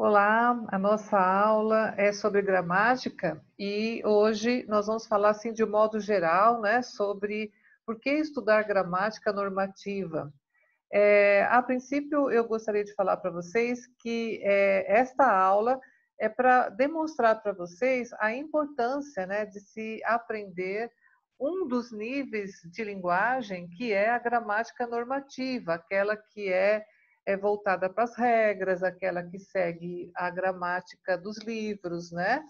Olá, a nossa aula é sobre gramática e hoje nós vamos falar assim de um modo geral, né, sobre por que estudar gramática normativa. A princípio, eu gostaria de falar para vocês que esta aula é para demonstrar para vocês a importância, né, de se aprender um dos níveis de linguagem que é a gramática normativa, aquela que é voltada para as regras, aquela que segue a gramática dos livros, né?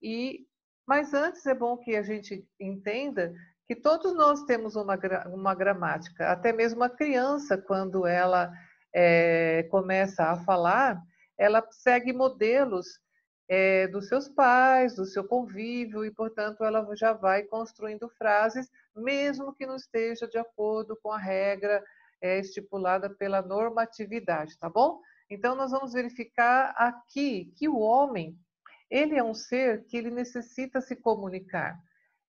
E, mas antes é bom que a gente entenda que todos nós temos uma gramática, até mesmo a criança, quando ela começa a falar, ela segue modelos dos seus pais, do seu convívio, e, portanto, ela já vai construindo frases, mesmo que não esteja de acordo com a regra estipulada pela normatividade, tá bom? Então, nós vamos verificar aqui que o homem ele é um ser que ele necessita se comunicar.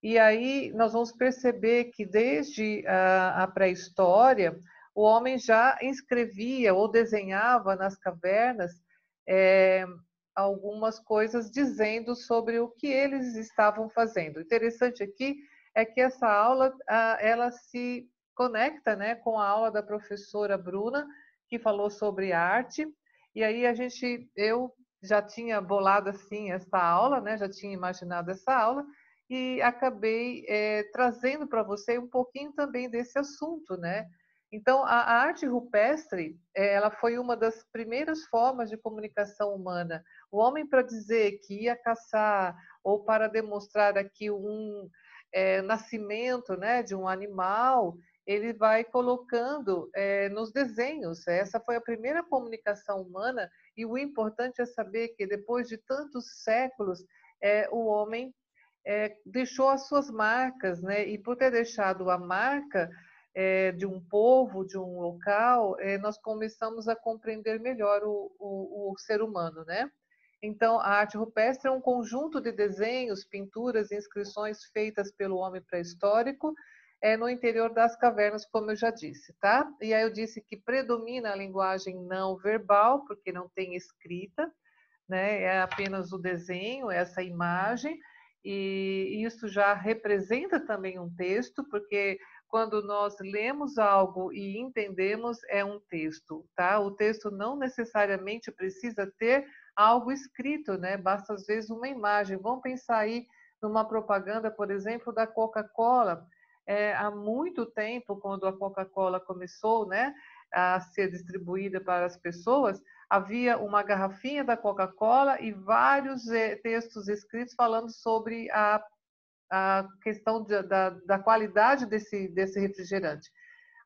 E aí nós vamos perceber que desde a pré-história, o homem já escrevia ou desenhava nas cavernas é, algumas coisas dizendo sobre o que eles estavam fazendo. O interessante aqui é que essa aula ela se conecta, né, com a aula da professora Bruna, que falou sobre arte. E aí eu já tinha bolado assim essa aula, né? Já tinha imaginado essa aula e acabei trazendo para você um pouquinho também desse assunto, né? Então, a arte rupestre, ela foi uma das primeiras formas de comunicação humana. O homem, para dizer que ia caçar ou para demonstrar aqui um nascimento, né, de um animal, ele vai colocando nos desenhos. Essa foi a primeira comunicação humana e o importante é saber que depois de tantos séculos, o homem deixou as suas marcas, né? E por ter deixado a marca de um povo, de um local, nós começamos a compreender melhor o ser humano, né? Então, a arte rupestre é um conjunto de desenhos, pinturas e inscrições feitas pelo homem pré-histórico no interior das cavernas, como eu já disse, tá? E aí eu disse que predomina a linguagem não verbal, porque não tem escrita, né? É apenas o desenho, essa imagem, e isso já representa também um texto, porque quando nós lemos algo e entendemos, é um texto, tá? O texto não necessariamente precisa ter algo escrito, né? Basta às vezes uma imagem. Vamos pensar aí numa propaganda, por exemplo, da Coca-Cola. Há muito tempo, quando a Coca-Cola começou, né, a ser distribuída para as pessoas, havia uma garrafinha da Coca-Cola e vários textos escritos falando sobre a questão da qualidade desse refrigerante.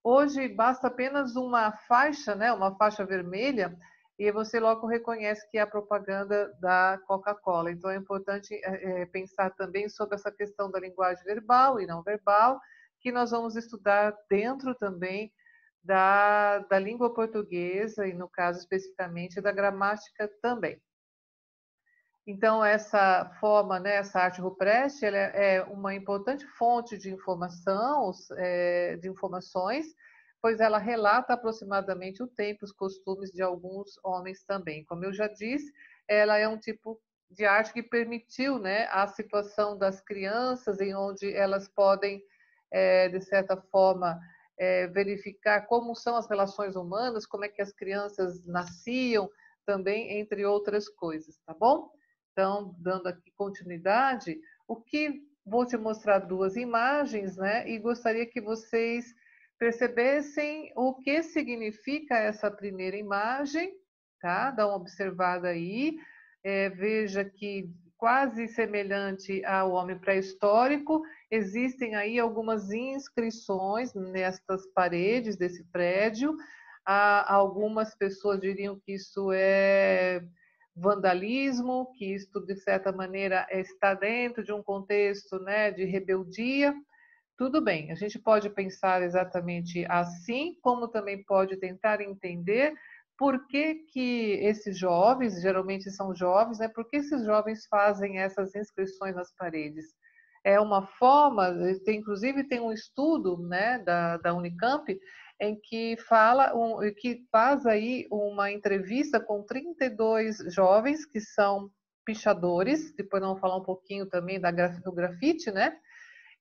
Hoje basta apenas uma faixa, né, uma faixa vermelha, e você logo reconhece que é a propaganda da Coca-Cola. Então é importante pensar também sobre essa questão da linguagem verbal e não verbal, que nós vamos estudar dentro também da língua portuguesa e, no caso especificamente, da gramática também. Então, essa forma, né, essa arte rupestre, ela é uma importante fonte de informação, de informações, pois ela relata aproximadamente o tempo, os costumes de alguns homens também. Como eu já disse, ela é um tipo de arte que permitiu, né, a situação das crianças, em onde elas podem, de certa forma, verificar como são as relações humanas, como é que as crianças nasciam, também, entre outras coisas, tá bom? Então, dando aqui continuidade, o que vou te mostrar duas imagens, né? E gostaria que vocês percebessem o que significa essa primeira imagem, tá? Dá uma observada aí, veja que quase semelhante ao homem pré-histórico, existem aí algumas inscrições nestas paredes desse prédio. Algumas pessoas diriam que isso é vandalismo, que isto, de certa maneira, está dentro de um contexto, né, de rebeldia. Tudo bem, a gente pode pensar exatamente assim, como também pode tentar entender por que que esses jovens, geralmente são jovens, né, por que esses jovens fazem essas inscrições nas paredes. É uma forma, inclusive tem um estudo, né, da Unicamp, em que que faz aí uma entrevista com 32 jovens que são pichadores. Depois nós vamos falar um pouquinho também do grafite, né?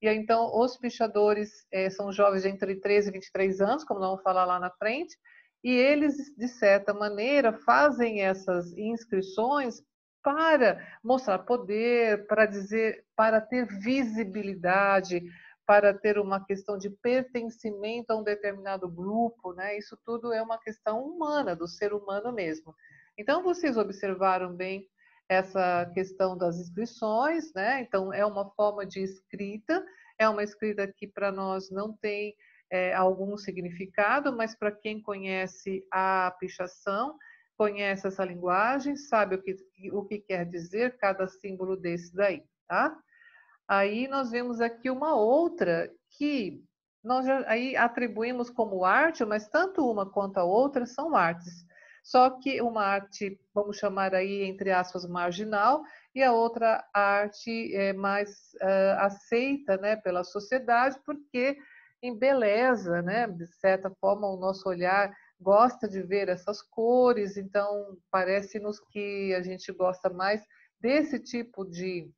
E aí, então, os pichadores são jovens de entre 13 e 23 anos, como nós vamos falar lá na frente, e eles, de certa maneira, fazem essas inscrições para mostrar poder, para dizer, para ter visibilidade, para ter uma questão de pertencimento a um determinado grupo, né? Isso tudo é uma questão humana, do ser humano mesmo. Então, vocês observaram bem essa questão das inscrições, né? Então, é uma forma de escrita, é uma escrita que para nós não tem algum significado, mas para quem conhece a pichação, conhece essa linguagem, sabe o que quer dizer cada símbolo desse daí, tá? Aí nós vemos aqui uma outra que nós já, aí atribuímos como arte, mas tanto uma quanto a outra são artes. Só que uma arte, vamos chamar aí, entre aspas, marginal, e a outra arte é mais aceita, né, pela sociedade, porque embeleza, né, de certa forma, o nosso olhar gosta de ver essas cores, então parece-nos que a gente gosta mais desse tipo de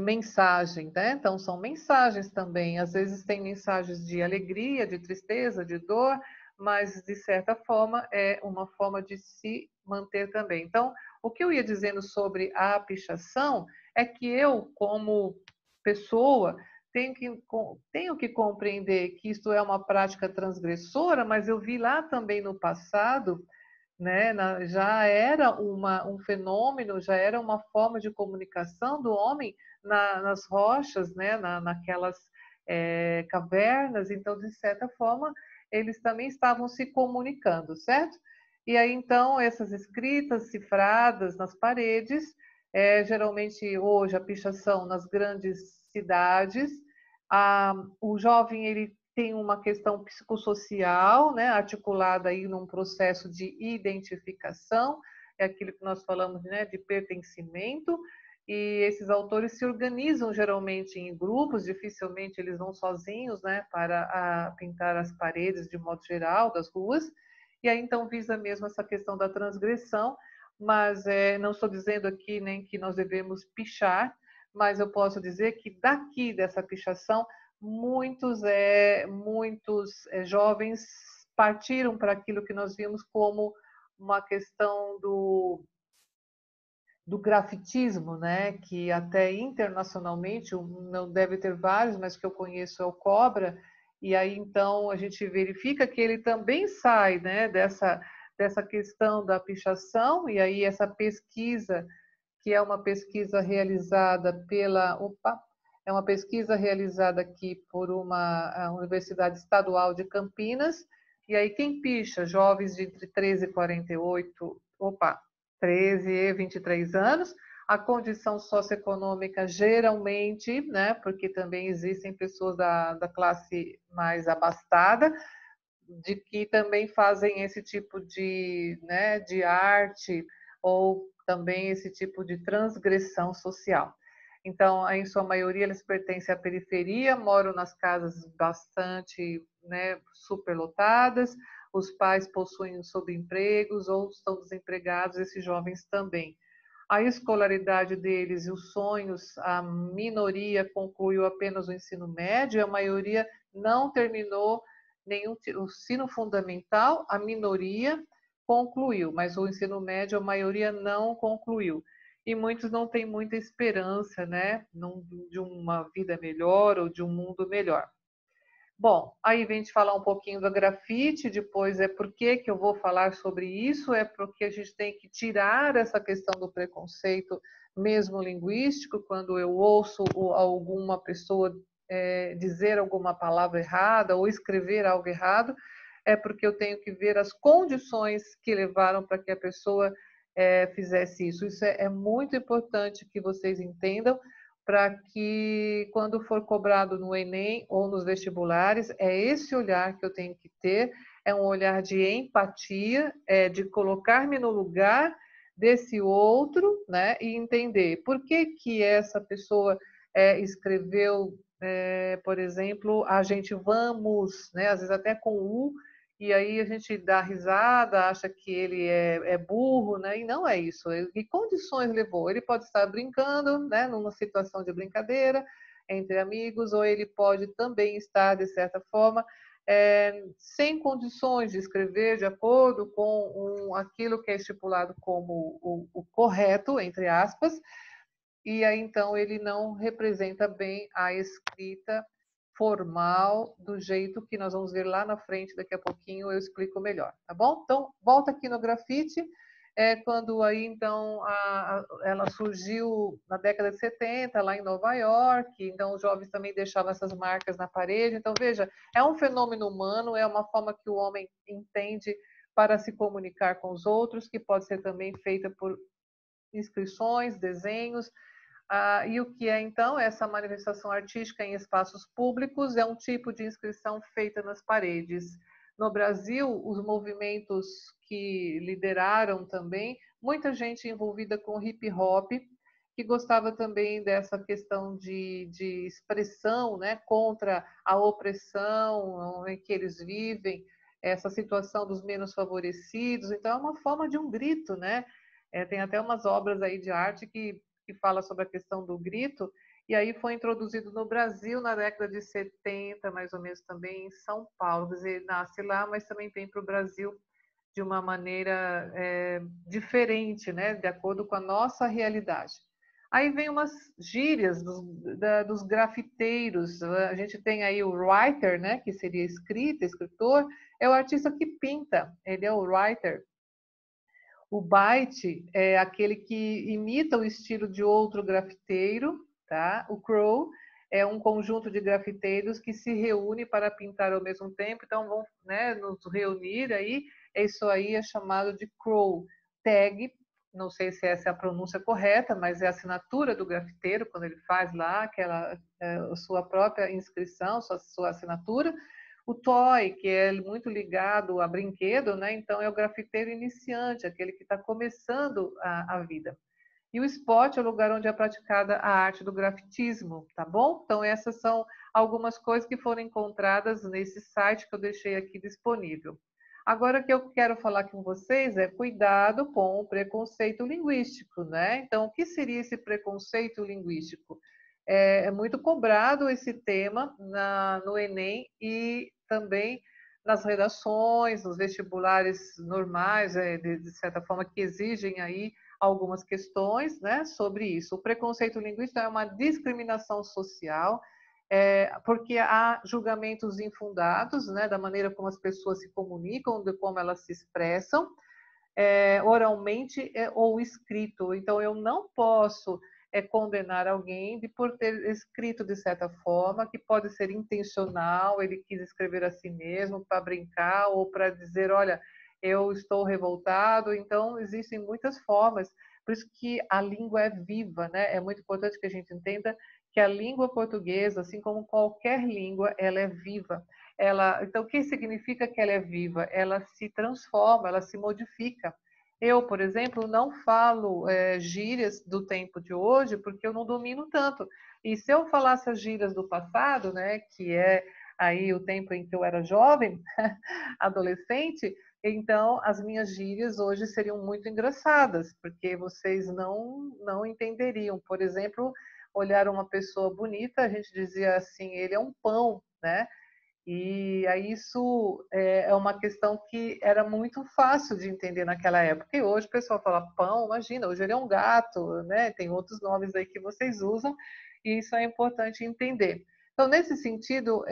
mensagem, né? Então, são mensagens também. Às vezes tem mensagens de alegria, de tristeza, de dor, mas, de certa forma, é uma forma de se manter também. Então, o que eu ia dizendo sobre a pichação é que eu, como pessoa, tenho que compreender que isto é uma prática transgressora, mas eu vi lá também no passado, né, já era um fenômeno, já era uma forma de comunicação do homem nas rochas, né, naquelas cavernas. Então, de certa forma, eles também estavam se comunicando, certo? E aí, então, essas escritas cifradas nas paredes, geralmente hoje a pichação nas grandes cidades, o jovem ele tem uma questão psicossocial, né, articulada aí num processo de identificação, é aquilo que nós falamos, né, de pertencimento, e esses autores se organizam geralmente em grupos, dificilmente eles vão sozinhos, né, para pintar as paredes de modo geral das ruas, e aí então visa mesmo essa questão da transgressão, mas não estou dizendo aqui nem que nós devemos pichar, mas eu posso dizer que daqui dessa pichação muitos jovens partiram para aquilo que nós vimos como uma questão do grafitismo, né? Que até internacionalmente, não deve ter vários, mas que eu conheço é o Cobra, e aí então a gente verifica que ele também sai, né, dessa questão da pichação, e aí essa pesquisa, que é uma pesquisa realizada é uma pesquisa realizada aqui por uma Universidade Estadual de Campinas, e aí quem picha? Jovens de entre 13 e 23 anos, a condição socioeconômica geralmente, né, porque também existem pessoas da classe mais abastada, de que também fazem esse tipo né, de arte ou também esse tipo de transgressão social. Então, em sua maioria, eles pertencem à periferia, moram nas casas bastante, né, superlotadas, os pais possuem subempregos ou estão desempregados, esses jovens também. A escolaridade deles e os sonhos, a minoria concluiu apenas o ensino médio, a maioria não terminou o ensino fundamental, a minoria concluiu, mas o ensino médio a maioria não concluiu. E muitos não têm muita esperança, né, de uma vida melhor ou de um mundo melhor. Bom, aí vem te falar um pouquinho do grafite, depois por que eu vou falar sobre isso, é porque a gente tem que tirar essa questão do preconceito, mesmo linguístico, quando eu ouço alguma pessoa dizer alguma palavra errada ou escrever algo errado, é porque eu tenho que ver as condições que levaram para que a pessoa fizesse isso. Isso é muito importante que vocês entendam, para que, quando for cobrado no Enem ou nos vestibulares, é esse olhar que eu tenho que ter, é um olhar de empatia, de colocar-me no lugar desse outro, né, e entender por que essa pessoa escreveu por exemplo, a gente vamos, né? Às vezes até com U, e aí a gente dá risada, acha que ele é burro, né? E não é isso. Que condições levou? Ele pode estar brincando, né? Numa situação de brincadeira entre amigos, ou ele pode também estar, de certa forma, sem condições de escrever de acordo com aquilo que é estipulado como o correto, entre aspas, e aí então ele não representa bem a escrita formal do jeito que nós vamos ver lá na frente, daqui a pouquinho eu explico melhor, tá bom? Então, volta aqui no grafite, quando aí então ela surgiu na década de 70, lá em Nova York, então os jovens também deixavam essas marcas na parede, então veja, é um fenômeno humano, é uma forma que o homem entende para se comunicar com os outros, que pode ser também feita por inscrições, desenhos, e o que é, então, essa manifestação artística em espaços públicos? É um tipo de inscrição feita nas paredes. No Brasil, os movimentos que lideraram também, muita gente envolvida com hip hop, que gostava também dessa questão de expressão, né, contra a opressão em que eles vivem, essa situação dos menos favorecidos. Então, é uma forma de um grito, né? Tem até umas obras aí de arte que fala sobre a questão do grito, e aí foi introduzido no Brasil na década de 70, mais ou menos, também em São Paulo. Quer dizer, nasce lá, mas também vem para o Brasil de uma maneira diferente, né, de acordo com a nossa realidade. Aí vem umas gírias dos grafiteiros. A gente tem aí o writer, né, que seria escritor, é o artista que pinta, ele é o writer. O byte é aquele que imita o estilo de outro grafiteiro, tá? O crow é um conjunto de grafiteiros que se reúne para pintar ao mesmo tempo, então vão, né, nos reunir aí, isso aí é chamado de crow. Tag, não sei se essa é a pronúncia correta, mas é a assinatura do grafiteiro, quando ele faz lá aquela sua própria inscrição, sua assinatura. O toy, que é muito ligado a brinquedo, né? Então é o grafiteiro iniciante, aquele que está começando a vida. E o spot é o lugar onde é praticada a arte do grafitismo, tá bom? Então essas são algumas coisas que foram encontradas nesse site que eu deixei aqui disponível. Agora o que eu quero falar com vocês é cuidado com o preconceito linguístico, né? Então, o que seria esse preconceito linguístico? É muito cobrado esse tema no Enem e também nas redações, nos vestibulares normais, de certa forma, que exigem aí algumas questões, né, sobre isso. O preconceito linguístico é uma discriminação social, porque há julgamentos infundados, né, da maneira como as pessoas se comunicam, de como elas se expressam, oralmente ou escrito. Então, eu não posso condenar alguém por ter escrito de certa forma, que pode ser intencional, ele quis escrever a si mesmo para brincar ou para dizer, olha, eu estou revoltado. Então, existem muitas formas. Por isso que a língua é viva, né? É muito importante que a gente entenda que a língua portuguesa, assim como qualquer língua, ela é viva. Então, o que significa que ela é viva? Ela se transforma, ela se modifica. Eu, por exemplo, não falo gírias do tempo de hoje porque eu não domino tanto. E se eu falasse as gírias do passado, né, que é aí o tempo em que eu era jovem, adolescente, então as minhas gírias hoje seriam muito engraçadas, porque vocês não entenderiam. Por exemplo, olhar uma pessoa bonita, a gente dizia assim, ele é um pão, né? E aí isso é uma questão que era muito fácil de entender naquela época. E hoje o pessoal fala pão, imagina, hoje ele é um gato, né? Tem outros nomes aí que vocês usam, e isso é importante entender. Então, nesse sentido,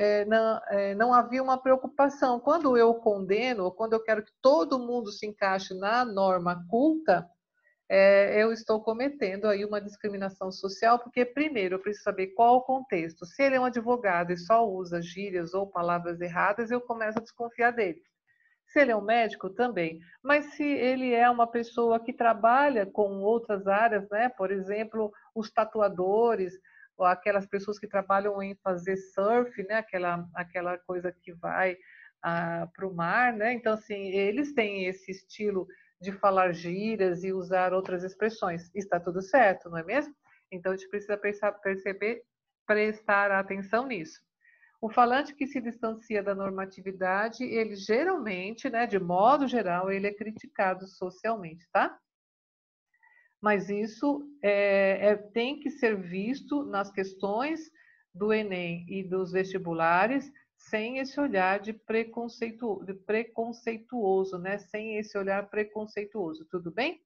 não havia uma preocupação. Quando eu condeno, ou quando eu quero que todo mundo se encaixe na norma culta, eu estou cometendo aí uma discriminação social, porque primeiro eu preciso saber qual o contexto. Se ele é um advogado e só usa gírias ou palavras erradas, eu começo a desconfiar dele. Se ele é um médico, também. Mas se ele é uma pessoa que trabalha com outras áreas, né? Por exemplo, os tatuadores, ou aquelas pessoas que trabalham em fazer surf, né? Aquela coisa que vai para o mar, né? Então, assim, eles têm esse estilo de falar gírias e usar outras expressões. Está tudo certo, não é mesmo? Então, a gente precisa prestar atenção nisso. O falante que se distancia da normatividade, ele geralmente, né, de modo geral, ele é criticado socialmente, tá? Mas isso tem que ser visto nas questões do Enem e dos vestibulares sem esse olhar de preconceituoso, né? Sem esse olhar preconceituoso, tudo bem?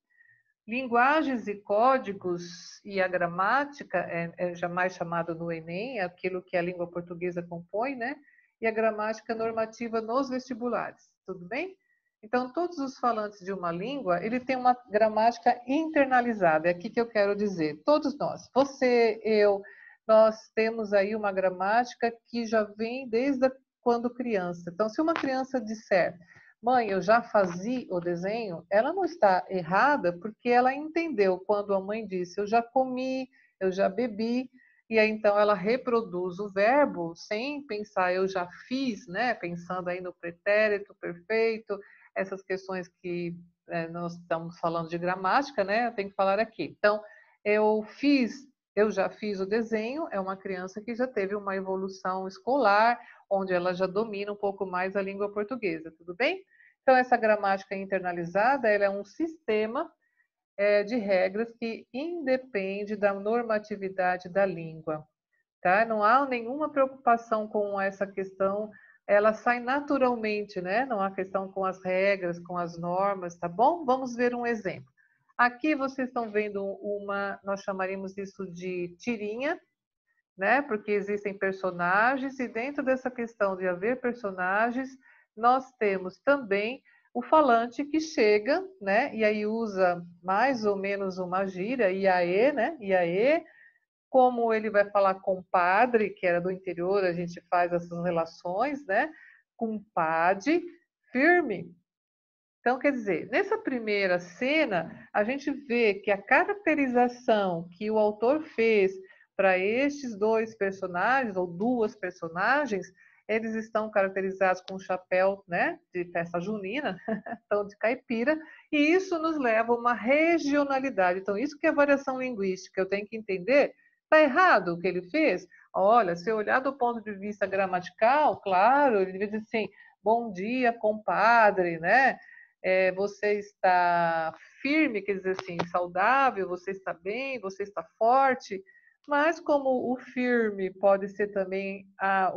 Linguagens e códigos e a gramática é jamais chamado no Enem, é aquilo que a língua portuguesa compõe, né? E a gramática normativa nos vestibulares, tudo bem? Então, todos os falantes de uma língua, ele tem uma gramática internalizada, é aqui que eu quero dizer. Todos nós, você, eu, nós temos aí uma gramática que já vem desde quando criança. Então, se uma criança disser mãe, eu já fazia o desenho, ela não está errada porque ela entendeu quando a mãe disse eu já comi, eu já bebi, e aí então ela reproduz o verbo sem pensar eu já fiz, né? Pensando aí no pretérito perfeito, essas questões que nós estamos falando de gramática, né? Eu tenho que falar aqui. Então, eu já fiz o desenho, é uma criança que já teve uma evolução escolar, onde ela já domina um pouco mais a língua portuguesa, tudo bem? Então, essa gramática internalizada, ela é um sistema de regras que independe da normatividade da língua, tá? Não há nenhuma preocupação com essa questão, ela sai naturalmente, né? Não há questão com as regras, com as normas, tá bom? Vamos ver um exemplo. Aqui vocês estão vendo nós chamaríamos isso de tirinha, né? Porque existem personagens e dentro dessa questão de haver personagens, nós temos também o falante que chega, né? E aí usa mais ou menos uma gíria, iaê, né? Iaê, como ele vai falar compadre, que era do interior, a gente faz essas relações, né? Compadre, firme. Então, quer dizer, nessa primeira cena, a gente vê que a caracterização que o autor fez para estes dois personagens, ou duas personagens, eles estão caracterizados com chapéu, né, de festa junina, então de caipira, e isso nos leva a uma regionalidade. Então, isso que é variação linguística, eu tenho que entender, está errado o que ele fez? Olha, se eu olhar do ponto de vista gramatical, claro, ele devia dizer assim, bom dia, compadre, né? Você está firme, quer dizer assim, saudável, você está bem, você está forte, mas como o firme pode ser também a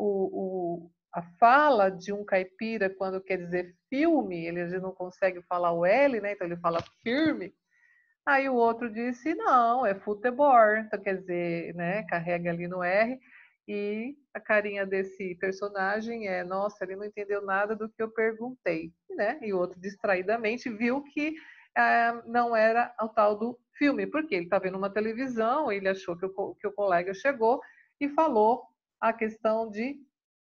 fala de um caipira quando quer dizer filme, ele não consegue falar o L, né? Então ele fala firme. Aí o outro disse, não, é futebol, então quer dizer, né, carrega ali no R, e a carinha desse personagem é, nossa, ele não entendeu nada do que eu perguntei, né? E o outro distraidamente viu que não era o tal do filme, porque ele está vendo uma televisão, ele achou que o colega chegou e falou a questão de,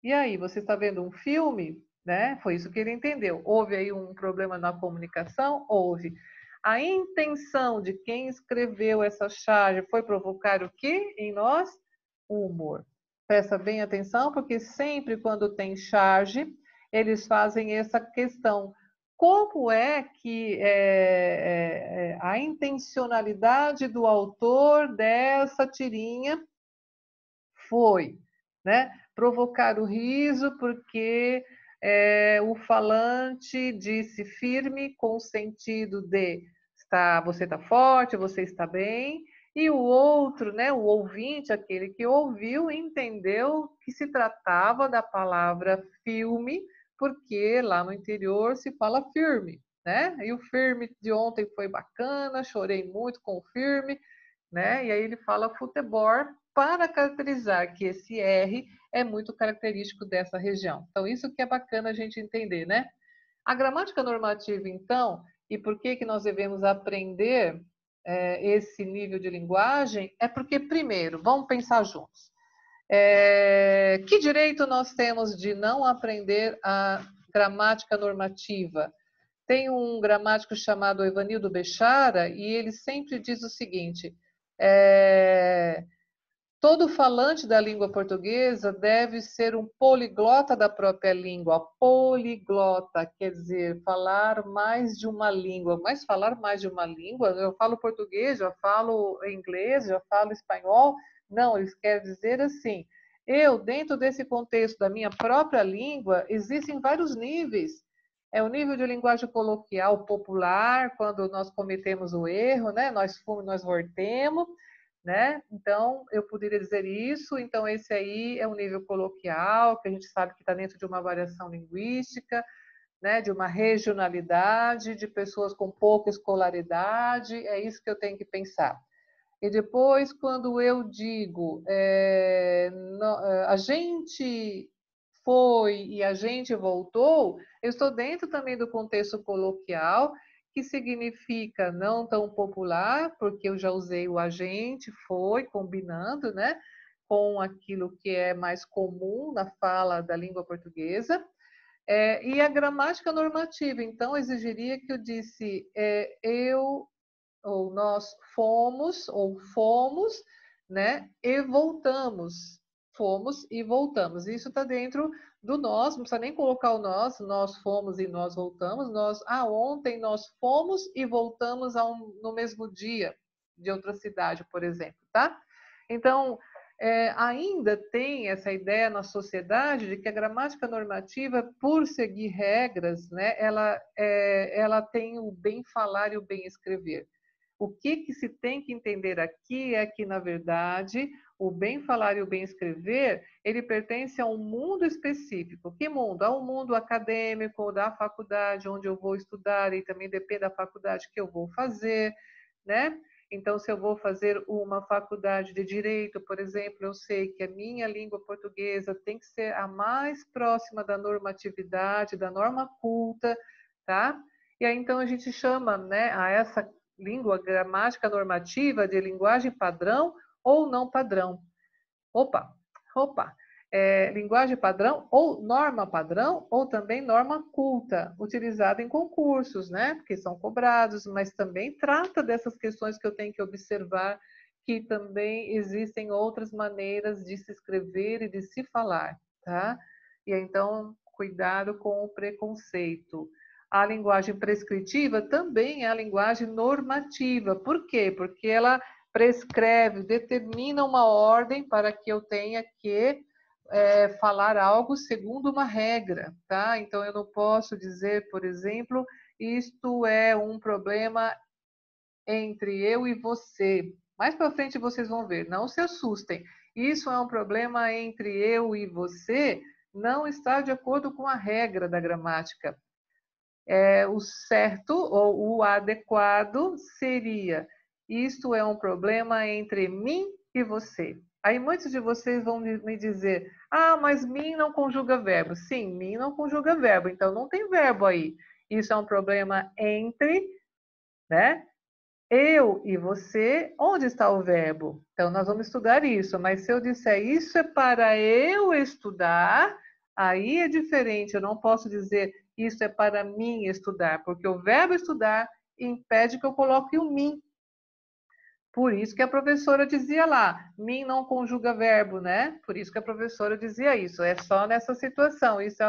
e aí, você está vendo um filme? Né? Foi isso que ele entendeu. Houve aí um problema na comunicação? Houve. A intenção de quem escreveu essa charge foi provocar o quê em nós? O humor. Presta bem atenção, porque sempre quando tem charge, eles fazem essa questão. Como é que a intencionalidade do autor dessa tirinha foi, né? Provocar o riso porque o falante disse firme com o sentido de você está forte, você está bem, e o outro, né, o ouvinte, aquele que ouviu, entendeu que se tratava da palavra filme, porque lá no interior se fala firme, né? E o firme de ontem foi bacana, chorei muito com o firme, né? E aí ele fala futebol para caracterizar que esse R é muito característico dessa região. Então, isso que é bacana a gente entender, né? A gramática normativa, então, e por que que nós devemos aprender esse nível de linguagem, é porque, primeiro, vamos pensar juntos. Que direito nós temos de não aprender a gramática normativa? Tem um gramático chamado Evanildo Bechara e ele sempre diz o seguinte: todo falante da língua portuguesa deve ser um poliglota da própria língua. Poliglota quer dizer falar mais de uma língua. Mas falar mais de uma língua, eu falo português, já falo inglês, já falo espanhol, Não, eles querem dizer assim, eu, dentro desse contexto da minha própria língua, existem vários níveis. É o nível de linguagem coloquial popular, quando nós cometemos o erro, né? Nós fomos, nós voltemos, né? Então, eu poderia dizer isso. Então, esse aí é um nível coloquial, que a gente sabe que está dentro de uma variação linguística, né? De uma regionalidade, de pessoas com pouca escolaridade. É isso que eu tenho que pensar. E depois, quando eu digo a gente foi e a gente voltou, eu estou dentro também do contexto coloquial, que significa não tão popular, porque eu já usei o a gente, foi, combinando, né, com aquilo que é mais comum na fala da língua portuguesa. E a gramática normativa, então, exigiria que eu disse eu ou nós fomos, ou fomos, né? E voltamos. Fomos e voltamos. Isso está dentro do nós, não precisa nem colocar o nós fomos e nós voltamos. Ontem nós fomos e voltamos no mesmo dia de outra cidade, por exemplo, tá? Então, ainda tem essa ideia na sociedade de que a gramática normativa, por seguir regras, né, ela tem o bem falar e o bem escrever. O que se tem que entender aqui é que, na verdade, o bem falar e o bem escrever, ele pertence a um mundo específico. Que mundo? A um mundo acadêmico, da faculdade onde eu vou estudar, e também depende da faculdade que eu vou fazer, né? Então, se eu vou fazer uma faculdade de direito, por exemplo, eu sei que a minha língua portuguesa tem que ser a mais próxima da normatividade, da norma culta, tá? E aí, então, a gente chama, né, a essa língua gramática normativa de linguagem padrão ou não padrão. Opa, opa. Linguagem padrão ou norma padrão ou também norma culta, utilizada em concursos, né? Porque são cobrados, mas também trata dessas questões que eu tenho que observar, que também existem outras maneiras de se escrever e de se falar, tá? E então, cuidado com o preconceito. A linguagem prescritiva também é a linguagem normativa. Por quê? Porque ela prescreve, determina uma ordem para que eu tenha que falar algo segundo uma regra, tá? Então, eu não posso dizer, por exemplo, isto é um problema entre eu e você. Mais para frente vocês vão ver, não se assustem. Isso é um problema entre eu e você, não está de acordo com a regra da gramática. O certo ou o adequado seria: isto é um problema entre mim e você. Aí muitos de vocês vão me dizer: ah, mas mim não conjuga verbo. Sim, mim não conjuga verbo, então não tem verbo aí. Isso é um problema entre, né? Eu e você, onde está o verbo? Então, nós vamos estudar isso, mas se eu disser isso é para eu estudar, aí é diferente. Eu não posso dizer isso é para mim estudar, porque o verbo estudar impede que eu coloque o mim. Por isso que a professora dizia lá, mim não conjuga verbo, né? Por isso que a professora dizia isso, é só nessa situação. Isso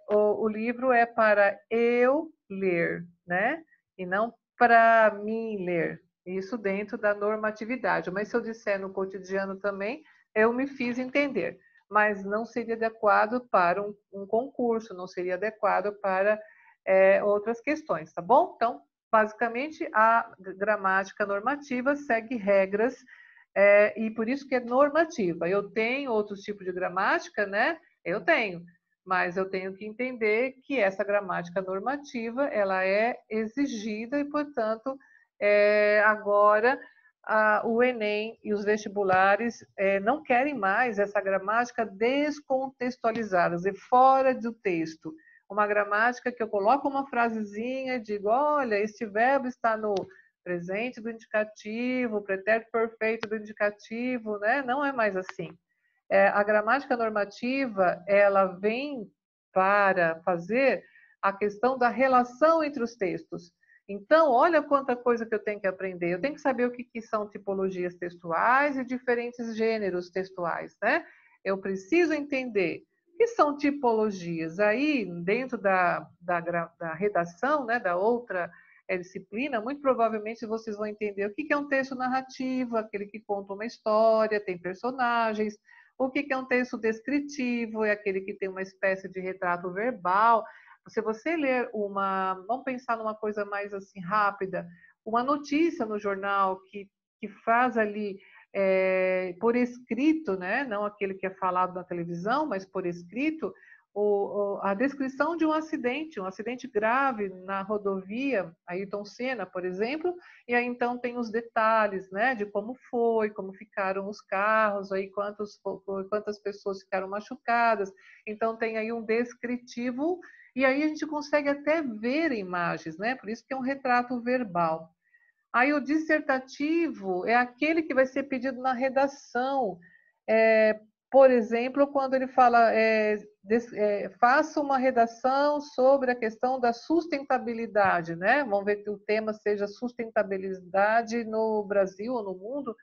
o livro é para eu ler, né? E não para mim ler. Isso dentro da normatividade. Mas se eu disser no cotidiano também, eu me fiz entender. Mas não seria adequado para um concurso, não seria adequado para outras questões, tá bom? Então, basicamente, a gramática normativa segue regras e por isso que é normativa. Eu tenho outros tipos de gramática, né? Eu tenho, mas eu tenho que entender que essa gramática normativa ela é exigida e, portanto, agora o Enem e os vestibulares não querem mais essa gramática descontextualizada, quer dizer, fora do texto. Uma gramática que eu coloco uma frasezinha e digo, olha, este verbo está no presente do indicativo, pretérito perfeito do indicativo, né? Não é mais assim. A gramática normativa, ela vem para fazer a questão da relação entre os textos. Então, olha quanta coisa que eu tenho que aprender. Eu tenho que saber o que são tipologias textuais e diferentes gêneros textuais, né? Eu preciso entender o que são tipologias. Aí, dentro da redação, né, da outra disciplina, muito provavelmente vocês vão entender o que é um texto narrativo, aquele que conta uma história, tem personagens. O que é um texto descritivo, é aquele que tem uma espécie de retrato verbal. Se você ler vamos pensar numa coisa mais assim rápida, uma notícia no jornal que faz ali por escrito, né? Não aquele que é falado na televisão, mas por escrito, a descrição de um acidente grave na rodovia Ayrton Senna, por exemplo, e aí então tem os detalhes, né, de como foi, como ficaram os carros, aí quantas pessoas ficaram machucadas. Então tem aí um descritivo e aí a gente consegue até ver imagens, né? Por isso que é um retrato verbal. Aí o dissertativo é aquele que vai ser pedido na redação. Por exemplo, quando ele fala, faça uma redação sobre a questão da sustentabilidade, né? Vamos ver que o tema seja sustentabilidade no Brasil ou no mundo.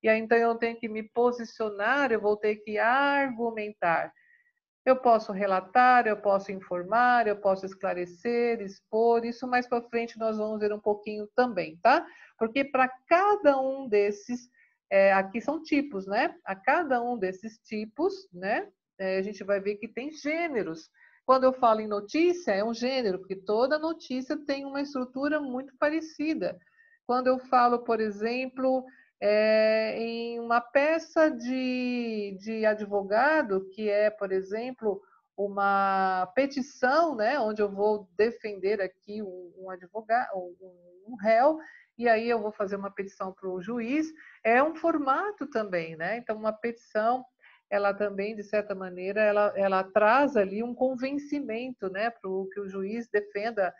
E aí, então, eu tenho que me posicionar, eu vou ter que argumentar. Eu posso relatar, eu posso informar, eu posso esclarecer, expor. Isso mais para frente nós vamos ver um pouquinho também, tá? Porque para cada um desses, aqui são tipos, né? A cada um desses tipos, né? A gente vai ver que tem gêneros. Quando eu falo em notícia, é um gênero, porque toda notícia tem uma estrutura muito parecida. Quando eu falo, por exemplo, em uma peça de advogado, que é, por exemplo, uma petição, né, onde eu vou defender aqui um advogado, um réu, e aí eu vou fazer uma petição para o juiz, é um formato também, né? Então, uma petição, ela também, de certa maneira, ela traz ali um convencimento, né, para que o juiz defenda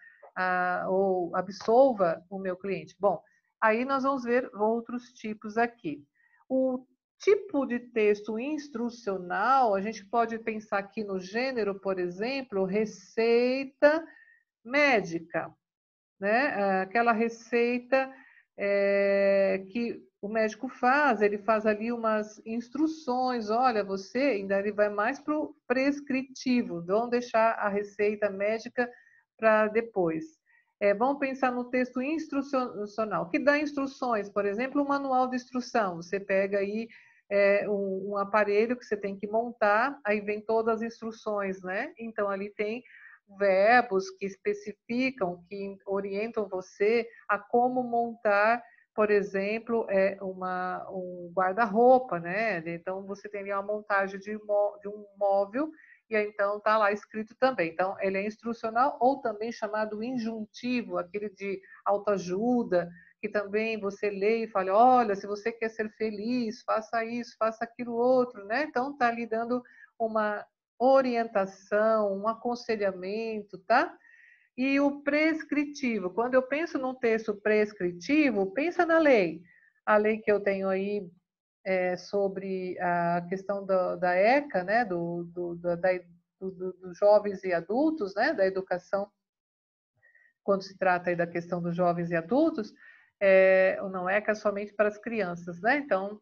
ou absolva o meu cliente. Bom, aí nós vamos ver outros tipos aqui. O tipo de texto instrucional, a gente pode pensar aqui no gênero, por exemplo, receita médica, né? Aquela receita que o médico faz, ele faz ali umas instruções, olha, você, ainda ele vai mais para o prescritivo, vamos deixar a receita médica para depois. Vamos pensar no texto instrucional, que dá instruções, por exemplo, um manual de instrução. Você pega aí um aparelho que você tem que montar, aí vem todas as instruções, né? Então, ali tem verbos que especificam, que orientam você a como montar, por exemplo, um guarda-roupa, né? Então, você tem uma montagem de um móvel e aí, então, está lá escrito também. Então, ele é instrucional ou também chamado injuntivo, aquele de autoajuda, que também você lê e fala, olha, se você quer ser feliz, faça isso, faça aquilo outro, né? Então, está lhe dando uma orientação, um aconselhamento, tá? E o prescritivo, quando eu penso num texto prescritivo, pensa na lei. A lei que eu tenho aí sobre a questão da ECA, né, dos jovens e adultos, né, da educação, quando se trata aí da questão dos jovens e adultos, não ECA somente para as crianças, né? Então,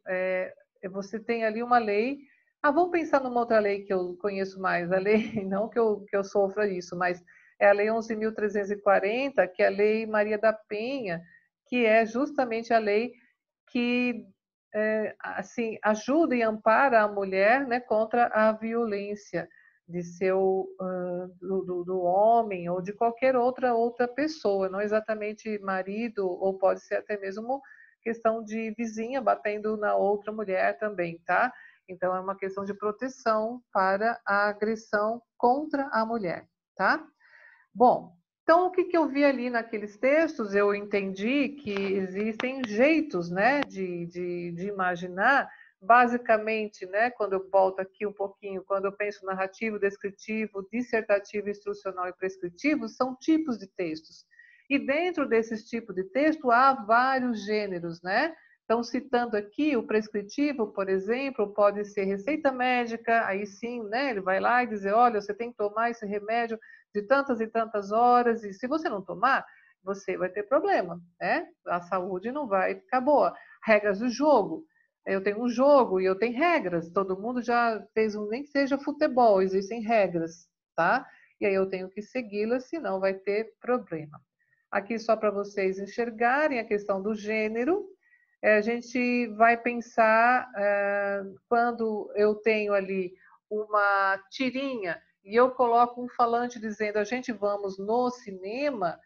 você tem ali uma lei. Vamos pensar numa outra lei que eu conheço mais, a lei, não que eu sofra isso, mas é a Lei 11.340, que é a Lei Maria da Penha, que é justamente a lei que assim ajuda e ampara a mulher, né, contra a violência do homem ou de qualquer outra pessoa, não exatamente marido, ou pode ser até mesmo questão de vizinha batendo na outra mulher também, tá? Então é uma questão de proteção para a agressão contra a mulher, tá? Bom, então o que eu vi ali naqueles textos, eu entendi que existem jeitos, né, de imaginar, basicamente, né, quando eu volto aqui um pouquinho, quando eu penso narrativo, descritivo, dissertativo, instrucional e prescritivo, são tipos de textos. E dentro desses tipos de texto há vários gêneros, né? Então, citando aqui o prescritivo, por exemplo, pode ser receita médica, aí sim, né, ele vai lá e dizer, olha, você tem que tomar esse remédio de tantas e tantas horas, e se você não tomar, você vai ter problema, né? A saúde não vai ficar boa. Regras do jogo. Eu tenho um jogo e eu tenho regras. Todo mundo já fez nem que seja futebol, existem regras, tá? E aí eu tenho que segui-las, senão vai ter problema. aqui só para vocês enxergarem a questão do gênero. A gente vai pensar, quando eu tenho ali uma tirinha e eu coloco um falante dizendo a gente vamos no cinema,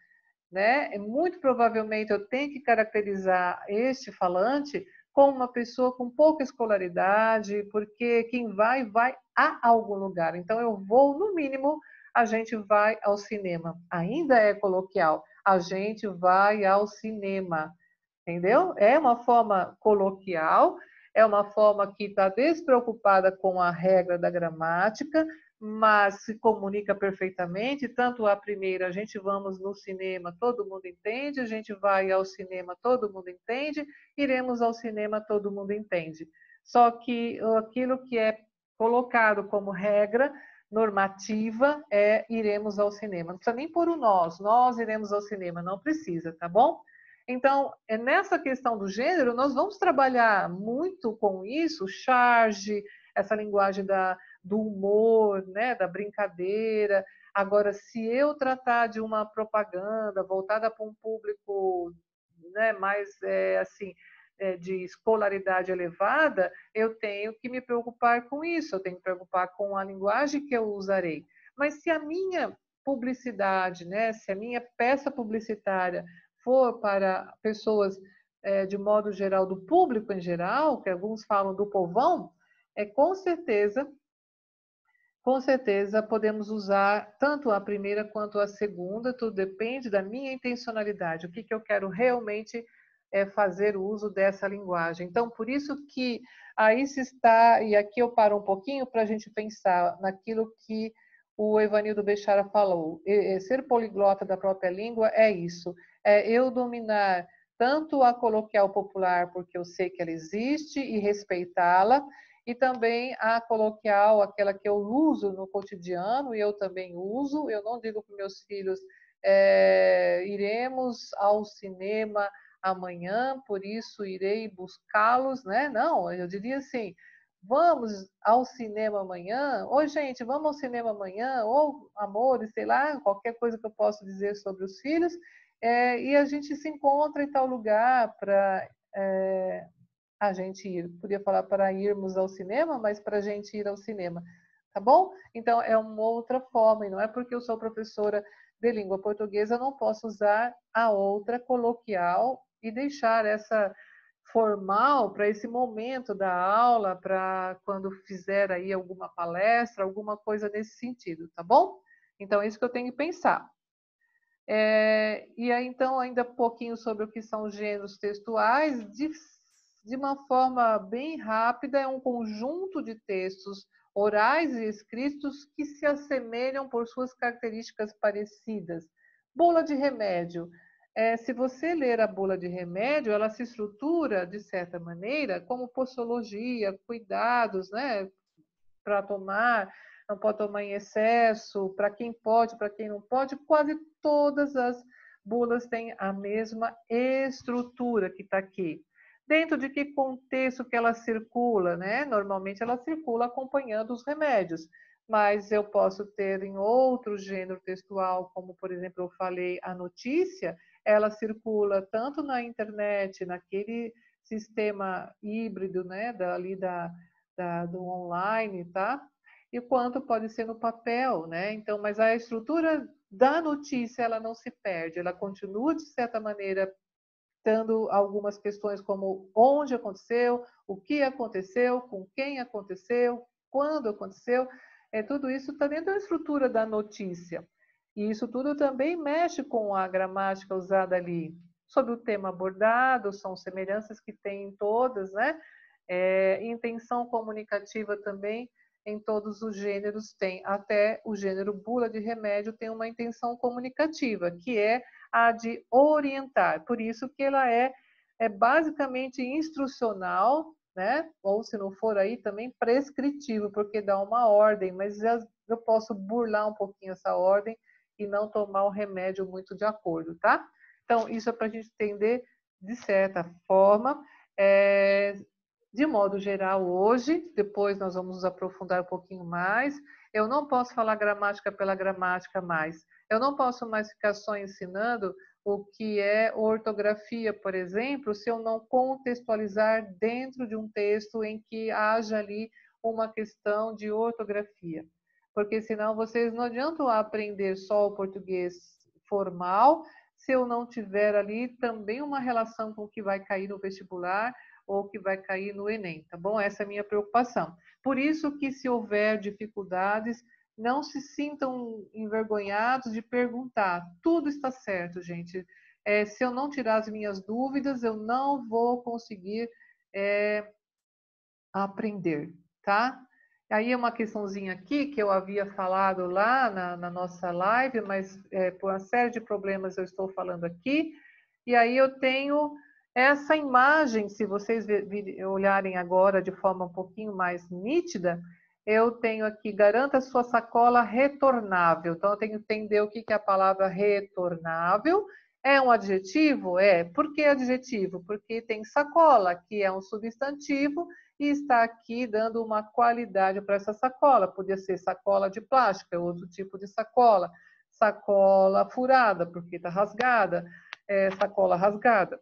né? Muito provavelmente eu tenho que caracterizar este falante como uma pessoa com pouca escolaridade, porque quem vai, vai a algum lugar. Então eu vou, no mínimo, a gente vai ao cinema. Ainda é coloquial, a gente vai ao cinema, entendeu? É uma forma coloquial, é uma forma que está despreocupada com a regra da gramática, mas se comunica perfeitamente. Tanto a primeira, a gente vamos no cinema, todo mundo entende, a gente vai ao cinema, todo mundo entende, iremos ao cinema, todo mundo entende. Só que aquilo que é colocado como regra normativa é iremos ao cinema. Não precisa nem pôr o nós iremos ao cinema, não precisa, tá bom? Então, nessa questão do gênero, nós vamos trabalhar muito com isso, charge, essa linguagem do humor, né, da brincadeira. Agora, se eu tratar de uma propaganda voltada para um público, né, mais assim, de escolaridade elevada, eu tenho que me preocupar com isso, eu tenho que me preocupar com a linguagem que eu usarei. Mas se a minha publicidade, né, se a minha peça publicitária for para pessoas, de modo geral, do público em geral, que alguns falam do povão, com certeza podemos usar tanto a primeira quanto a segunda, tudo depende da minha intencionalidade, o que eu quero realmente fazer uso dessa linguagem. Então, por isso que aí se está, e aqui eu paro um pouquinho para a gente pensar naquilo que o Evanildo Bechara falou. Ser poliglota da própria língua é isso, é eu dominar tanto a coloquial popular, porque eu sei que ela existe, e respeitá-la, e também a coloquial, aquela que eu uso no cotidiano, e eu também uso. Eu não digo para meus filhos, iremos ao cinema amanhã, por isso irei buscá-los, né? Não, eu diria assim, vamos ao cinema amanhã, ou gente, vamos ao cinema amanhã, ou amores, sei lá, qualquer coisa que eu possa dizer sobre os filhos, e a gente se encontra em tal lugar para a gente ir. Podia falar para irmos ao cinema, mas para a gente ir ao cinema, tá bom? Então, é uma outra forma, e não é porque eu sou professora de língua portuguesa, eu não posso usar a outra coloquial e deixar essa formal para esse momento da aula, para quando fizer aí alguma palestra, alguma coisa nesse sentido, tá bom? Então, é isso que eu tenho que pensar. E aí, então, ainda um pouquinho sobre o que são os gêneros textuais, de uma forma bem rápida, é um conjunto de textos orais e escritos que se assemelham por suas características parecidas. Bula de remédio. Se você ler a bula de remédio, ela se estrutura, de certa maneira, como posologia, cuidados, né, para tomar, não pode tomar em excesso, para quem pode, para quem não pode, quase todas as bulas têm a mesma estrutura que está aqui. Dentro de que contexto que ela circula, né? Normalmente ela circula acompanhando os remédios, mas eu posso ter em outro gênero textual, como por exemplo eu falei, a notícia, ela circula tanto na internet, naquele sistema híbrido, né? Do online, tá? E quanto pode ser no papel, né? Então, mas a estrutura da notícia ela não se perde, ela continua de certa maneira dando algumas questões como onde aconteceu, o que aconteceu, com quem aconteceu, quando aconteceu, tudo isso está dentro da estrutura da notícia. E isso tudo também mexe com a gramática usada ali. Sobre o tema abordado, são semelhanças que tem em todas, né? Intenção comunicativa também em todos os gêneros tem, até o gênero bula de remédio tem uma intenção comunicativa, que é a de orientar. Por isso que ela é basicamente instrucional, né? Ou se não for aí também prescritivo, porque dá uma ordem, mas eu posso burlar um pouquinho essa ordem e não tomar o remédio muito de acordo, tá? Então, isso é para a gente entender de certa forma. De modo geral, hoje, depois nós vamos nos aprofundar um pouquinho mais. Eu não posso falar gramática pela gramática mais. Eu não posso mais ficar só ensinando o que é ortografia, por exemplo, se eu não contextualizar dentro de um texto em que haja ali uma questão de ortografia. Porque senão vocês não adiantam aprender só o português formal se eu não tiver ali também uma relação com o que vai cair no vestibular ou que vai cair no Enem, tá bom? Essa é a minha preocupação. Por isso que se houver dificuldades, não se sintam envergonhados de perguntar. Tudo está certo, gente. Se eu não tirar as minhas dúvidas, eu não vou conseguir aprender, tá? Aí é uma questãozinha aqui que eu havia falado lá na nossa live, mas por uma série de problemas eu estou falando aqui. E aí eu tenho essa imagem, se vocês olharem agora de forma um pouquinho mais nítida, eu tenho aqui, garanta sua sacola retornável. Então, eu tenho que entender o que é a palavra retornável. É um adjetivo? É. Por que adjetivo? Porque tem sacola, que é um substantivo, e está aqui dando uma qualidade para essa sacola. Podia ser sacola de plástico, é outro tipo de sacola. Sacola furada, porque está rasgada. Sacola rasgada,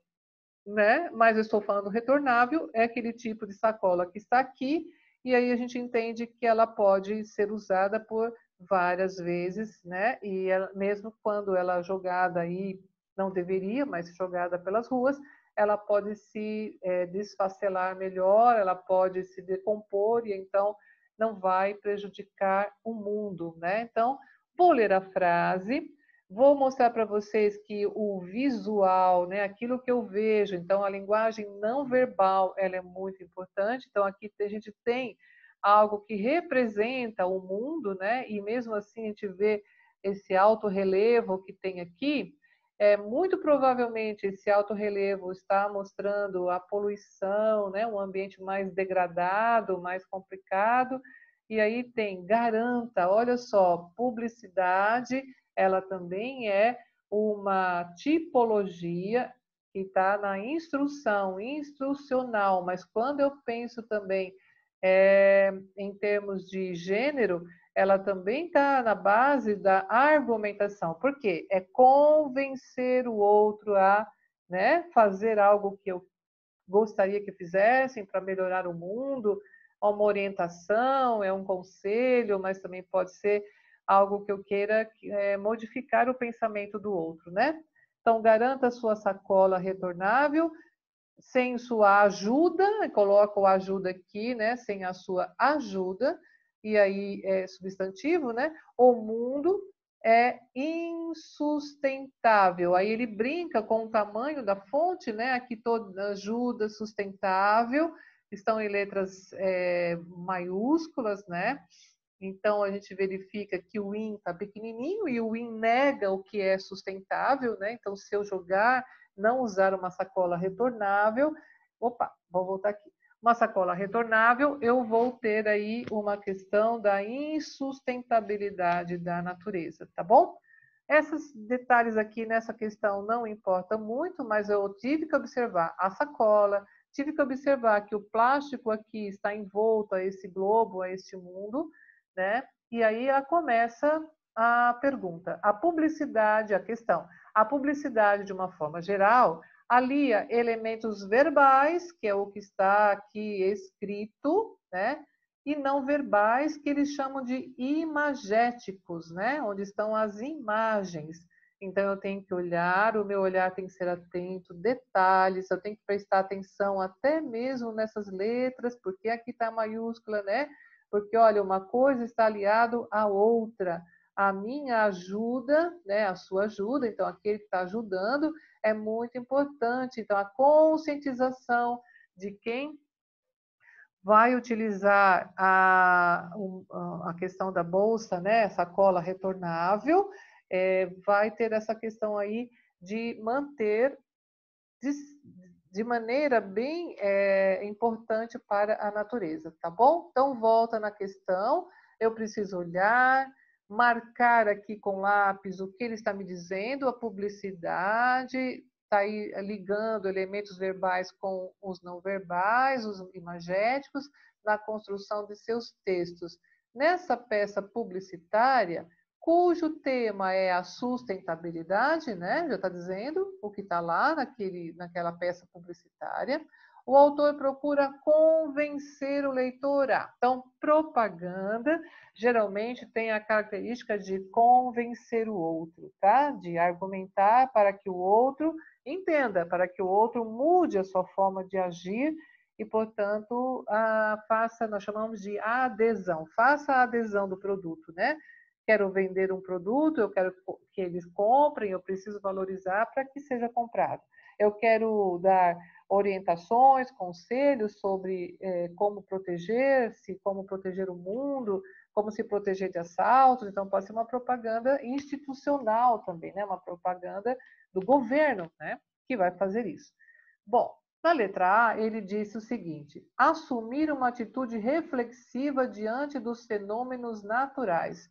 né? Mas eu estou falando retornável, é aquele tipo de sacola que está aqui, e aí a gente entende que ela pode ser usada por várias vezes, né? E ela, mesmo quando ela é jogada aí, não deveria, mas jogada pelas ruas, ela pode se desfacelar melhor, ela pode se decompor, e então não vai prejudicar o mundo, né? Então, vou ler a frase. Vou mostrar para vocês que o visual, né, aquilo que eu vejo, então a linguagem não verbal, ela é muito importante. Então aqui a gente tem algo que representa o mundo, né? E mesmo assim a gente vê esse alto relevo que tem aqui. Muito provavelmente esse alto relevo está mostrando a poluição, né? Um ambiente mais degradado, mais complicado. E aí tem garanta, olha só, publicidade, ela também é uma tipologia que está na instrução, instrucional, mas quando eu penso também em termos de gênero, ela também está na base da argumentação. Por quê? É convencer o outro a, né, fazer algo que eu gostaria que fizessem para melhorar o mundo, uma orientação, é um conselho, mas também pode ser algo que eu queira modificar o pensamento do outro, né? Então, garanta a sua sacola retornável, sem sua ajuda, coloca o ajuda aqui, né? Sem a sua ajuda, e aí é substantivo, né? O mundo é insustentável. Aí ele brinca com o tamanho da fonte, né? Aqui toda ajuda sustentável, estão em letras maiúsculas, né? Então a gente verifica que o IN está pequenininho e o IN nega o que é sustentável, né? Então se eu jogar, não usar uma sacola retornável, opa, vou voltar aqui. Uma sacola retornável, eu vou ter aí uma questão da insustentabilidade da natureza, tá bom? Esses detalhes aqui nessa questão não importam muito, mas eu tive que observar a sacola, tive que observar que o plástico aqui está envolto a esse globo, a este mundo, né? E aí ela começa a pergunta. A publicidade, a questão. A publicidade, de uma forma geral, alia elementos verbais, que é o que está aqui escrito, né? E não verbais, que eles chamam de imagéticos, né? Onde estão as imagens. Então, eu tenho que olhar, o meu olhar tem que ser atento, detalhes, eu tenho que prestar atenção até mesmo nessas letras, porque aqui está maiúscula, né? Porque, olha, uma coisa está aliado à outra. A minha ajuda, né, a sua ajuda, então aquele que está ajudando, é muito importante. Então, a conscientização de quem vai utilizar a questão da bolsa, né, sacola retornável, vai ter essa questão aí de manter de maneira bem importante para a natureza, tá bom? Então, volta na questão, eu preciso olhar, marcar aqui com lápis o que ele está me dizendo, a publicidade, está aí ligando elementos verbais com os não verbais, os imagéticos, na construção de seus textos. Nessa peça publicitária, cujo tema é a sustentabilidade, né? Já está dizendo o que está lá naquela peça publicitária. O autor procura convencer o leitor a. Então, propaganda geralmente tem a característica de convencer o outro, tá? De argumentar para que o outro entenda, para que o outro mude a sua forma de agir e, portanto, faça, nós chamamos de adesão, faça a adesão do produto, né? Quero vender um produto, eu quero que eles comprem, eu preciso valorizar para que seja comprado. Eu quero dar orientações, conselhos sobre como proteger-se, como proteger o mundo, como se proteger de assaltos. Então, pode ser uma propaganda institucional também, né? Uma propaganda do governo, né? Que vai fazer isso. Bom, na letra A, ele disse o seguinte: assumir uma atitude reflexiva diante dos fenômenos naturais.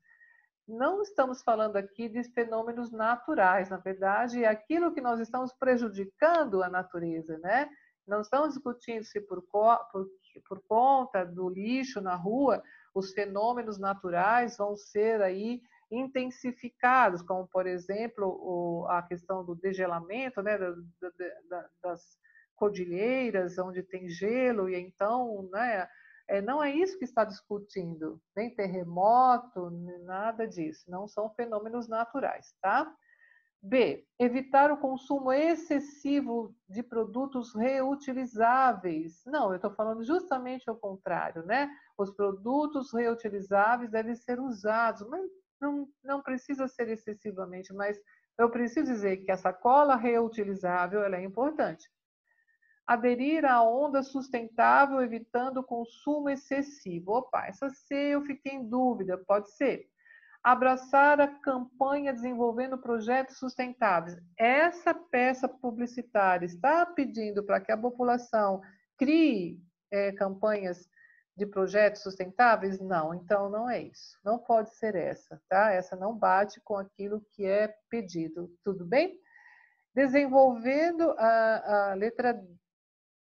Não estamos falando aqui de fenômenos naturais, na verdade, é aquilo que nós estamos prejudicando a natureza, né? Não estamos discutindo se por conta do lixo na rua, os fenômenos naturais vão ser aí intensificados, como, por exemplo, a questão do degelamento, né? Das cordilheiras, onde tem gelo, e então, né? Não é isso que está discutindo, nem terremoto, nem nada disso. Não são fenômenos naturais, tá? B. Evitar o consumo excessivo de produtos reutilizáveis. Não, eu estou falando justamente ao contrário, né? Os produtos reutilizáveis devem ser usados, mas não precisa ser excessivamente, mas eu preciso dizer que a sacola reutilizável ela é importante. Aderir à onda sustentável, evitando o consumo excessivo. Opa, essa C eu fiquei em dúvida, pode ser. Abraçar a campanha desenvolvendo projetos sustentáveis. Essa peça publicitária está pedindo para que a população crie campanhas de projetos sustentáveis? Não, então não é isso. Não pode ser essa, tá? Essa não bate com aquilo que é pedido. Tudo bem? Desenvolvendo a letra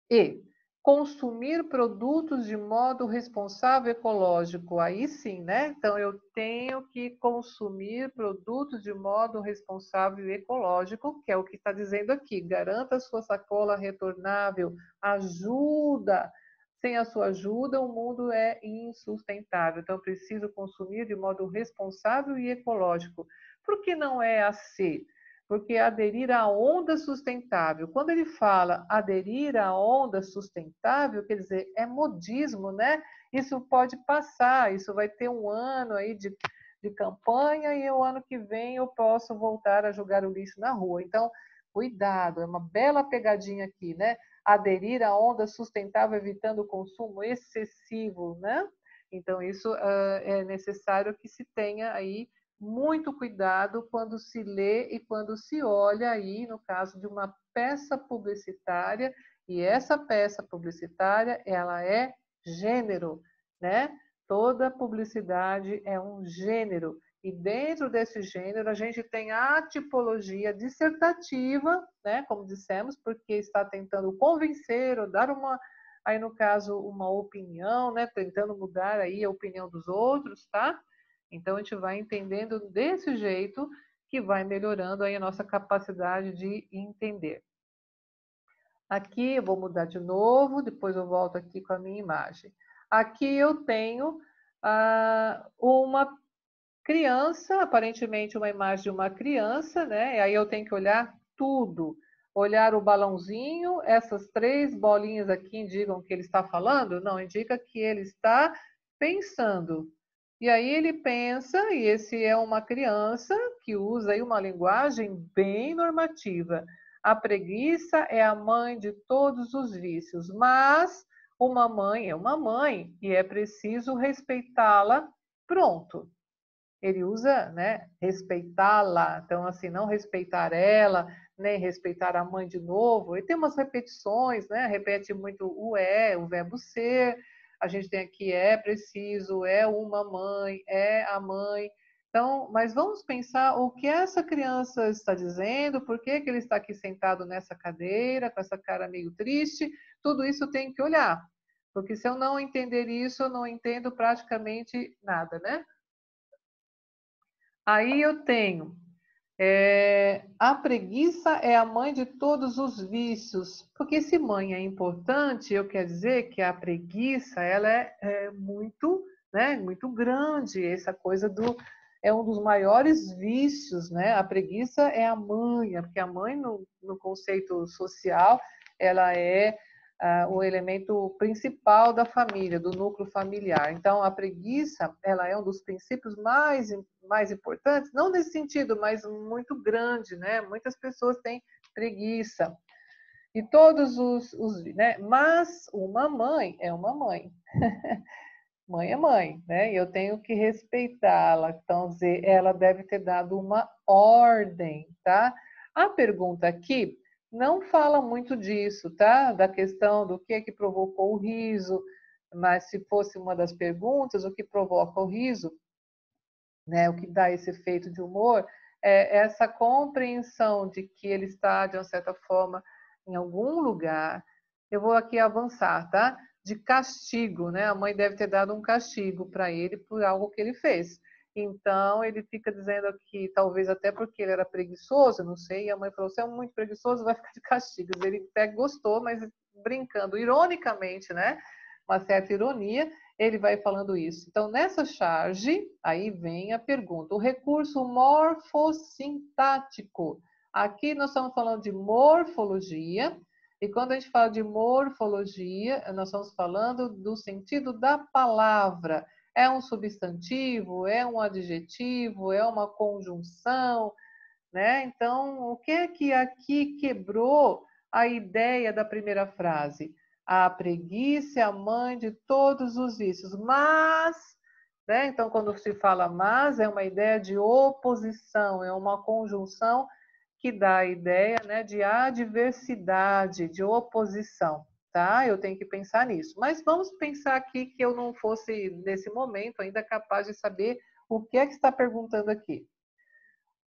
E. Consumir produtos de modo responsável ecológico. Aí sim, né? Então, eu tenho que consumir produtos de modo responsável e ecológico, que é o que está dizendo aqui. Garanta sua sacola retornável. Ajuda. Sem a sua ajuda, o mundo é insustentável. Então, eu preciso consumir de modo responsável e ecológico. Por que não é a C? Porque aderir à onda sustentável. Quando ele fala aderir à onda sustentável, quer dizer, é modismo, né? Isso pode passar, isso vai ter um ano aí de campanha e o ano que vem eu posso voltar a jogar o lixo na rua. Então, cuidado, é uma bela pegadinha aqui, né? Aderir à onda sustentável, evitando o consumo excessivo, né? Então, isso é necessário que se tenha aí muito cuidado quando se lê e quando se olha aí, no caso de uma peça publicitária, e essa peça publicitária, ela é gênero, né? Toda publicidade é um gênero, e dentro desse gênero a gente tem a tipologia dissertativa, né? Como dissemos, porque está tentando convencer ou dar uma, aí no caso, uma opinião, né? Tentando mudar aí a opinião dos outros, tá? Então, a gente vai entendendo desse jeito que vai melhorando aí a nossa capacidade de entender. Aqui eu vou mudar de novo, depois eu volto aqui com a minha imagem. Aqui eu tenho uma criança, aparentemente uma imagem de uma criança, né? E aí eu tenho que olhar tudo. Olhar o balãozinho, essas três bolinhas aqui indicam que ele está falando? Não, indica que ele está pensando. E aí ele pensa, e esse é uma criança que usa aí uma linguagem bem normativa. A preguiça é a mãe de todos os vícios, mas uma mãe é uma mãe e é preciso respeitá-la. Pronto. Ele usa, né, respeitá-la, então assim, não respeitar ela, nem respeitar a mãe de novo. E tem umas repetições, né? Repete muito o é, o verbo ser. A gente tem aqui é preciso, é uma mãe, é a mãe. Então, mas vamos pensar o que essa criança está dizendo, por que que ele está aqui sentado nessa cadeira, com essa cara meio triste. Tudo isso tem que olhar, porque se eu não entender isso, eu não entendo praticamente nada, né? Aí eu tenho, a preguiça é a mãe de todos os vícios. Porque se mãe é importante, eu quero dizer que a preguiça, ela é muito, né, muito grande. Essa coisa é um dos maiores vícios, né? A preguiça é a mãe, porque a mãe, no conceito social, ela é o elemento principal da família, do núcleo familiar. Então, a preguiça, ela é um dos princípios mais importantes, não nesse sentido, mas muito grande, né? Muitas pessoas têm preguiça. E todos né? Mas uma mãe é uma mãe. Mãe é mãe, né? E eu tenho que respeitá-la. Então, dizer, ela deve ter dado uma ordem, tá? A pergunta aqui não fala muito disso, tá? Da questão do que é que provocou o riso, mas se fosse uma das perguntas, o que provoca o riso, né? O que dá esse efeito de humor, é essa compreensão de que ele está, de uma certa forma, em algum lugar. Eu vou aqui avançar, tá? De castigo, né? A mãe deve ter dado um castigo para ele por algo que ele fez. Então, ele fica dizendo aqui, talvez até porque ele era preguiçoso, não sei, e a mãe falou, você é muito preguiçoso, vai ficar de castigo. Ele até gostou, mas brincando, ironicamente, né? Uma certa ironia, ele vai falando isso. Então, nessa charge, aí vem a pergunta. O recurso morfossintático. Aqui nós estamos falando de morfologia, e quando a gente fala de morfologia, nós estamos falando do sentido da palavra. É um substantivo, é um adjetivo, é uma conjunção, né? Então, o que é que aqui quebrou a ideia da primeira frase? A preguiça é a mãe de todos os vícios, mas, né? Então, quando se fala mas, é uma ideia de oposição, é uma conjunção que dá a ideia, né, de adversidade, de oposição, tá? Eu tenho que pensar nisso. Mas vamos pensar aqui que eu não fosse, nesse momento, ainda capaz de saber o que é que está perguntando aqui.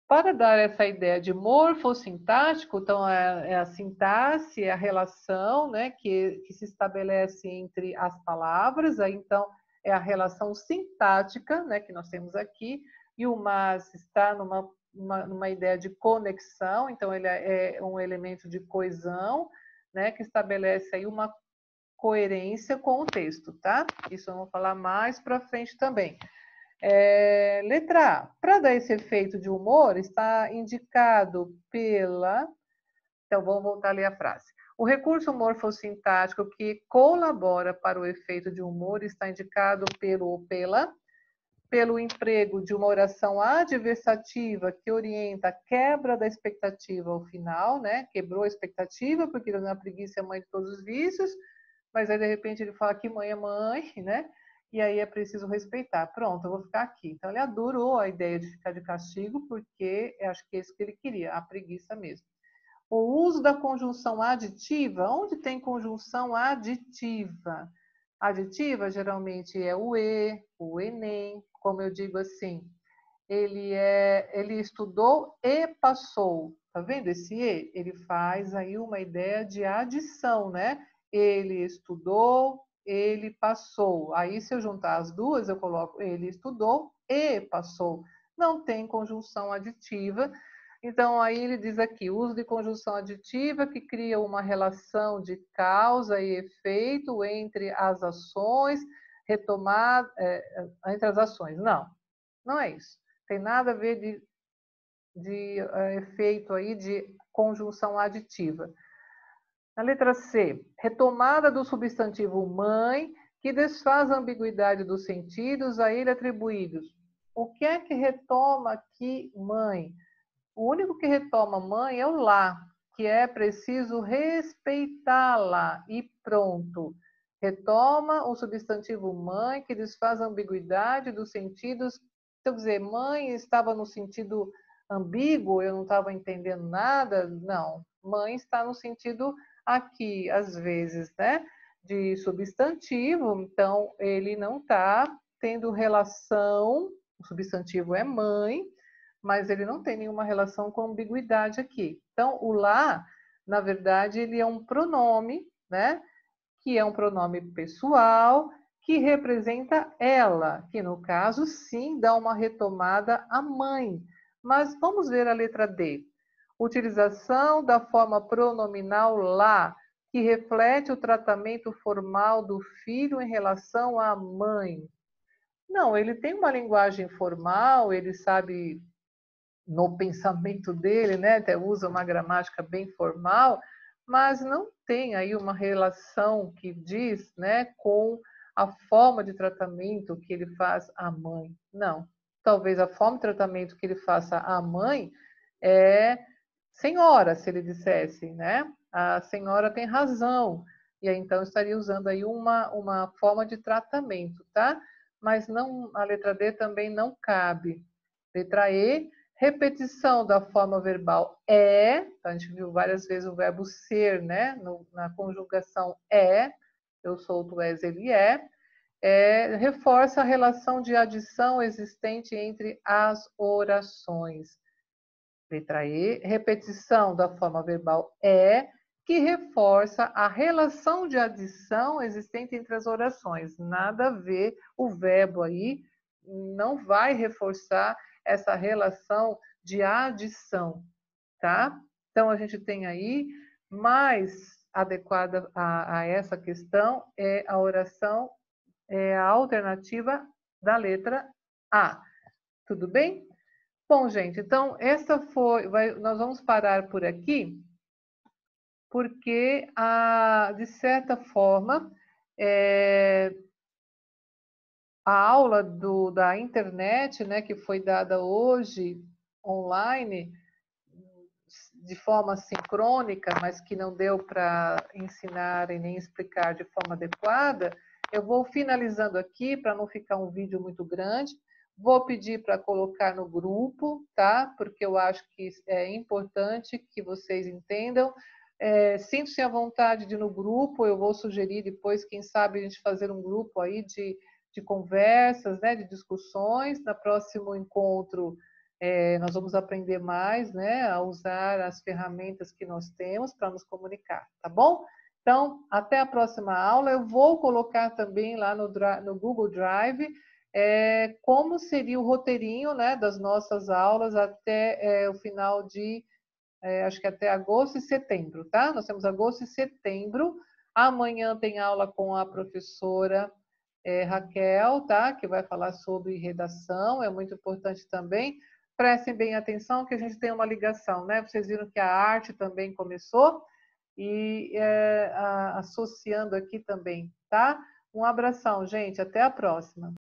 Para dar essa ideia de morfossintático, então é a sintaxe, é a relação, né, que se estabelece entre as palavras, aí então é a relação sintática, né, que nós temos aqui, e o mas está numa ideia de conexão, então ele é um elemento de coesão, né, que estabelece aí uma coerência com o texto, tá? Isso eu vou falar mais para frente também. Letra A. Para dar esse efeito de humor, está indicado pela. Então, vamos voltar a ler a frase. O recurso morfossintático que colabora para o efeito de humor está indicado pelo emprego de uma oração adversativa que orienta a quebra da expectativa ao final, né? Quebrou a expectativa, porque ele não é preguiça, é mãe de todos os vícios, mas aí de repente ele fala que mãe é mãe, né? E aí é preciso respeitar. Pronto, eu vou ficar aqui. Então ele adorou a ideia de ficar de castigo, porque eu acho que é isso que ele queria, a preguiça mesmo. O uso da conjunção aditiva, onde tem conjunção aditiva? Aditiva geralmente é o enem, como eu digo assim, ele estudou e passou. Tá vendo esse e? Ele faz aí uma ideia de adição, né? Ele estudou, ele passou. Aí, se eu juntar as duas, eu coloco ele estudou e passou. Não tem conjunção aditiva. Então, aí ele diz aqui, uso de conjunção aditiva que cria uma relação de causa e efeito entre as ações, entre as ações. Não, não é isso. Tem nada a ver de efeito aí de conjunção aditiva. Na letra C, retomada do substantivo mãe, que desfaz a ambiguidade dos sentidos a ele atribuídos. O que é que retoma aqui mãe? O único que retoma mãe é o lá, que é preciso respeitá-la e pronto. Retoma o substantivo mãe, que desfaz a ambiguidade dos sentidos. Se eu dizer mãe estava no sentido ambíguo, eu não estava entendendo nada, não. Mãe está no sentido aqui, às vezes, né? De substantivo, então ele não está tendo relação, o substantivo é mãe, mas ele não tem nenhuma relação com ambiguidade aqui. Então, o lá, na verdade, ele é um pronome, né? Que é um pronome pessoal, que representa ela, que no caso, sim, dá uma retomada à mãe. Mas vamos ver a letra D. Utilização da forma pronominal lá, que reflete o tratamento formal do filho em relação à mãe. Não, ele tem uma linguagem formal, ele sabe no pensamento dele, né, até usa uma gramática bem formal, mas não tem aí uma relação que diz, né, com a forma de tratamento que ele faz à mãe. Não. Talvez a forma de tratamento que ele faça à mãe é senhora, se ele dissesse, né? A senhora tem razão. E aí, então, estaria usando aí uma forma de tratamento, tá? Mas não, a letra D também não cabe. Letra E, repetição da forma verbal é, então a gente viu várias vezes o verbo ser, né? Na conjugação é, eu sou, tu és, ele reforça a relação de adição existente entre as orações. Letra E, repetição da forma verbal é, que reforça a relação de adição existente entre as orações. Nada a ver, o verbo aí não vai reforçar essa relação de adição, tá? Então, a gente tem aí, mais adequada a essa questão, é a oração, a alternativa da letra A. Tudo bem? Bom, gente, então essa nós vamos parar por aqui, porque de certa forma a aula da internet, né, que foi dada hoje online de forma sincrônica, mas que não deu para ensinar e nem explicar de forma adequada, eu vou finalizando aqui para não ficar um vídeo muito grande. Vou pedir para colocar no grupo, tá? Porque eu acho que é importante que vocês entendam. Sintam-se à vontade de ir no grupo, eu vou sugerir depois, quem sabe, a gente fazer um grupo aí de conversas, né, de discussões. No próximo encontro, nós vamos aprender mais, né, a usar as ferramentas que nós temos para nos comunicar, tá bom? Então, até a próxima aula. Eu vou colocar também lá no Google Drive como seria o roteirinho, né, das nossas aulas até o final de, acho que até agosto e setembro, tá? Nós temos agosto e setembro. Amanhã tem aula com a professora Raquel, tá? Que vai falar sobre redação, é muito importante também. Prestem bem atenção que a gente tem uma ligação, né? Vocês viram que a arte também começou e associando aqui também, tá? Um abração, gente, até a próxima.